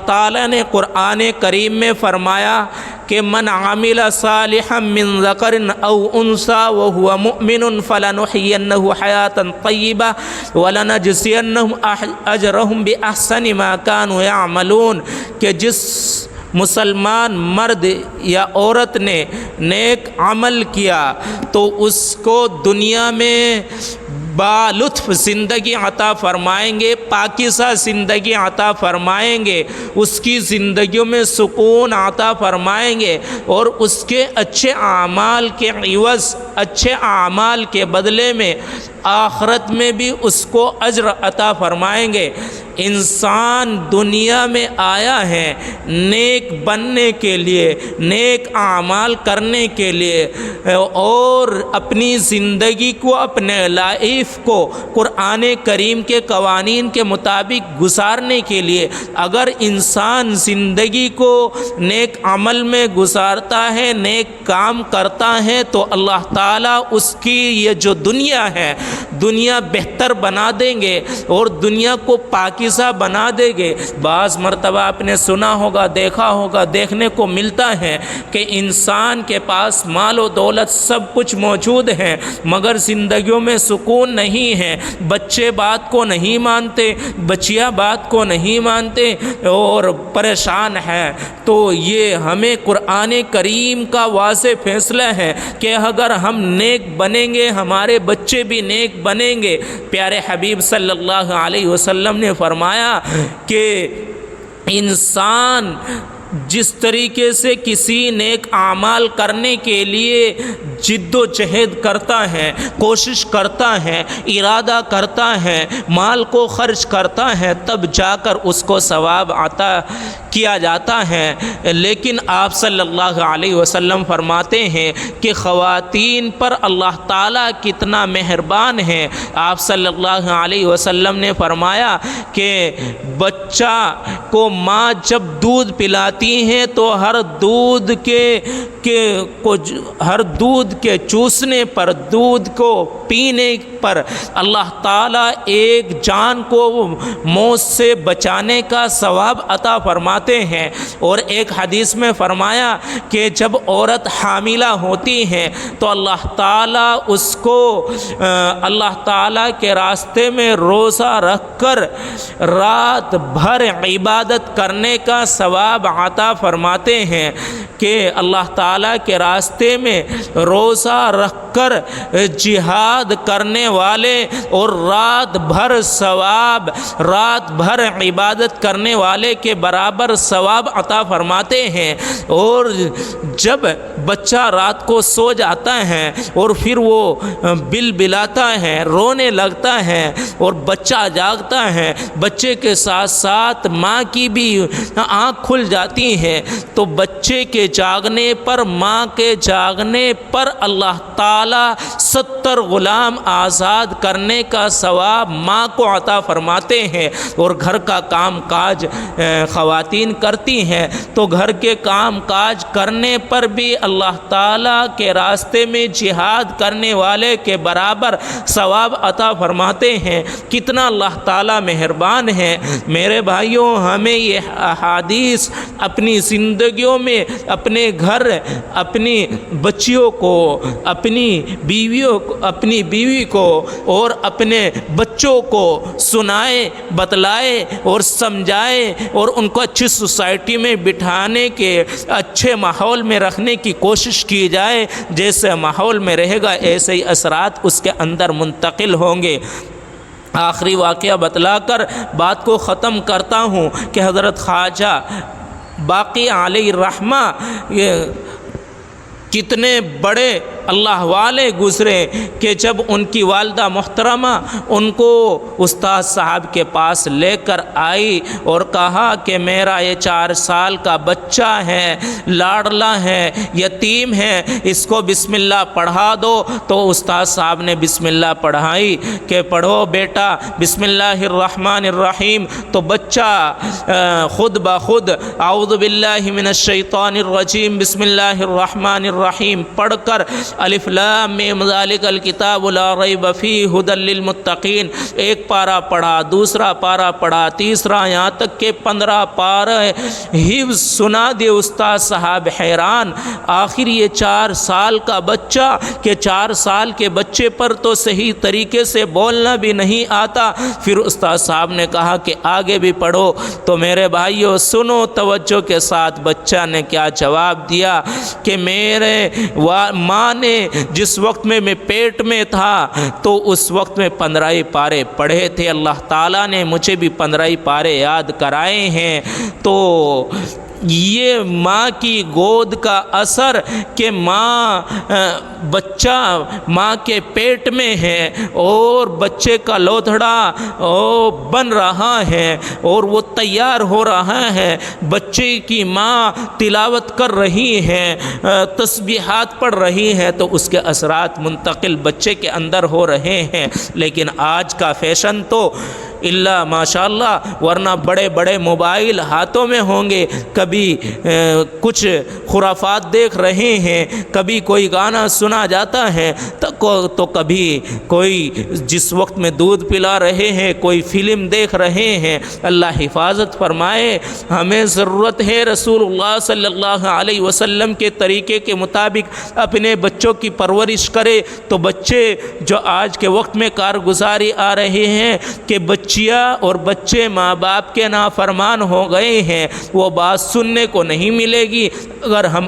تعالیٰ نے قرآن کریم میں فرمایا کہ من عمل صالحا من ذکر او انثی وهو مؤمن فلنحینہ حیاتا طیبہ ولنجزینہم اجرہم باحسن ما كانوا یعملون، کہ جس مسلمان مرد یا عورت نے نیک عمل کیا تو اس کو دنیا میں بالطف زندگی عطا فرمائیں گے، پاکیزہ زندگی عطا فرمائیں گے، اس کی زندگیوں میں سکون عطا فرمائیں گے، اور اس کے اچھے اعمال کے عوض، اچھے اعمال کے بدلے میں آخرت میں بھی اس کو اجر عطا فرمائیں گے۔ انسان دنیا میں آیا ہے نیک بننے کے لیے، نیک اعمال کرنے کے لیے، اور اپنی زندگی کو، اپنے لائف کو قرآن کریم کے قوانین کے مطابق گزارنے کے لیے۔ اگر انسان زندگی کو نیک عمل میں گزارتا ہے، نیک کام کرتا ہے، تو اللہ تعالیٰ اس کی یہ جو دنیا ہے، دنیا بہتر بنا دیں گے اور دنیا کو پاکیزہ بنا دیں گے۔ بعض مرتبہ آپ نے سنا ہوگا، دیکھا ہوگا، دیکھنے کو ملتا ہے کہ انسان کے پاس مال و دولت سب کچھ موجود ہے، مگر زندگیوں میں سکون نہیں ہے، بچے بات کو نہیں مانتے، بچیاں بات کو نہیں مانتے اور پریشان ہے۔ تو یہ ہمیں قرآن کریم کا واضح فیصلہ ہے کہ اگر ہم نیک بنیں گے، ہمارے بچے بھی نیک بنیں گے۔ پیارے حبیب صلی اللہ علیہ وسلم نے فرمایا کہ انسان جس طریقے سے کسی نیک اعمال کرنے کے لیے جد و جہد کرتا ہے، کوشش کرتا ہے، ارادہ کرتا ہے، مال کو خرچ کرتا ہے، تب جا کر اس کو ثواب عطا کیا جاتا ہے۔ لیکن آپ صلی اللہ علیہ وسلم فرماتے ہیں کہ خواتین پر اللہ تعالیٰ کتنا مہربان ہے۔ آپ صلی اللہ علیہ وسلم نے فرمایا کہ بچہ کو ماں جب دودھ پلاتی ہیں تو ہر دودھ کے چوسنے پر، دودھ کو پینے پر اللہ تعالیٰ ایک جان کو موت سے بچانے کا ثواب عطا فرماتے ہیں۔ اور ایک حدیث میں فرمایا کہ جب عورت حاملہ ہوتی ہے تو اللہ تعالیٰ اس کو اللہ تعالیٰ کے راستے میں روزہ رکھ کر رات بھر عبادت کرنے کا ثواب عطا فرماتے ہیں، کہ اللہ تعالیٰ کے راستے میں روزہ رکھ کر جہاد کرنے والے اور رات بھر ثواب، رات بھر عبادت کرنے والے کے برابر ثواب عطا فرماتے ہیں۔ اور جب بچہ رات کو سو جاتا ہے اور پھر وہ بلبلاتا ہے، رونے لگتا ہے اور بچہ جاگتا ہے، بچے کے ساتھ ساتھ ماں کی بھی آنکھ کھل جاتی ہے، تو بچے کے جاگنے پر، ماں کے جاگنے پر اللہ تعالیٰ 70 غلام آزاد کرنے کا ثواب ماں کو عطا فرماتے ہیں۔ اور گھر کا کام کاج خواتین کرتی ہیں تو گھر کے کام کاج کرنے پر بھی اللہ تعالیٰ کے راستے میں جہاد کرنے والے کے برابر ثواب عطا فرماتے ہیں۔ کتنا اللہ تعالیٰ مہربان ہے۔ میرے بھائیوں، ہمیں یہ احادیث اپنی زندگیوں میں، اپنے گھر، اپنی بچیوں کو، اپنی بیوی کو اور اپنے بچوں کو سنائیں، بتلائیں اور سمجھائیں، اور ان کو اچھی سوسائٹی میں بٹھانے کے، اچھے ماحول میں رکھنے کی کوشش کی جائے۔ جیسے ماحول میں رہے گا ایسے ہی اثرات اس کے اندر منتقل ہوں گے۔ آخری واقعہ بتلا کر بات کو ختم کرتا ہوں کہ حضرت خواجہ باقی علیہ الرحمہ کتنے بڑے اللہ والے گزرے کہ جب ان کی والدہ محترمہ ان کو استاد صاحب کے پاس لے کر آئی اور کہا کہ میرا یہ 4 سال کا بچہ ہے، لاڈلا ہے، یتیم ہے، اس کو بسم اللہ پڑھا دو، تو استاد صاحب نے بسم اللہ پڑھائی کہ پڑھو بیٹا بسم اللہ الرحمن الرحیم۔ تو بچہ خود بخود اعوذ باللہ من الشیطان الرجیم بسم اللہ الرحمن الرحیم پڑھ کر الف لام میم ذالک الکتاب لا ریب فیہ ھدی للمتقین، ایک پارہ پڑھا، دوسرا پارہ پڑھا، تیسرا، یہاں تک کہ 15 پارہ حفظ سنا دے استاد صاحب حیران۔ آخر یہ 4 سال کا بچہ کہ 4 سال کے بچے پر تو صحیح طریقے سے بولنا بھی نہیں آتا۔ پھر استاد صاحب نے کہا کہ آگے بھی پڑھو۔ تو میرے بھائیو سنو توجہ کے ساتھ، بچہ نے کیا جواب دیا کہ میرے ماں نے جس وقت میں پیٹ میں تھا تو اس وقت میں 15 ہی پارے پڑھے تھے، اللہ تعالیٰ نے مجھے بھی 15 ہی پارے یاد کرائے ہیں۔ تو یہ ماں کی گود کا اثر کہ بچہ ماں کے پیٹ میں ہے اور بچے کا لوتھڑا بن رہا ہے اور وہ تیار ہو رہا ہے، بچے کی ماں تلاوت کر رہی ہے، تسبیحات پڑھ رہی ہے، تو اس کے اثرات منتقل بچے کے اندر ہو رہے ہیں۔ لیکن آج کا فیشن تو اللہ ماشاءاللہ، ورنہ بڑے بڑے موبائل ہاتھوں میں ہوں گے، کبھی کچھ خرافات دیکھ رہے ہیں، کبھی کوئی گانا سنا جاتا ہے تو کبھی کوئی جس وقت میں دودھ پلا رہے ہیں کوئی فلم دیکھ رہے ہیں۔ اللہ حفاظت فرمائے۔ ہمیں ضرورت ہے رسول اللہ صلی اللہ علیہ وسلم کے طریقے کے مطابق اپنے بچوں کی پرورش کرے۔ تو بچے جو آج کے وقت میں کارگزاری آ رہے ہیں کہ بچیاں اور بچے ماں باپ کے نافرمان ہو گئے ہیں، وہ بات سننے کو نہیں ملے گی اگر ہم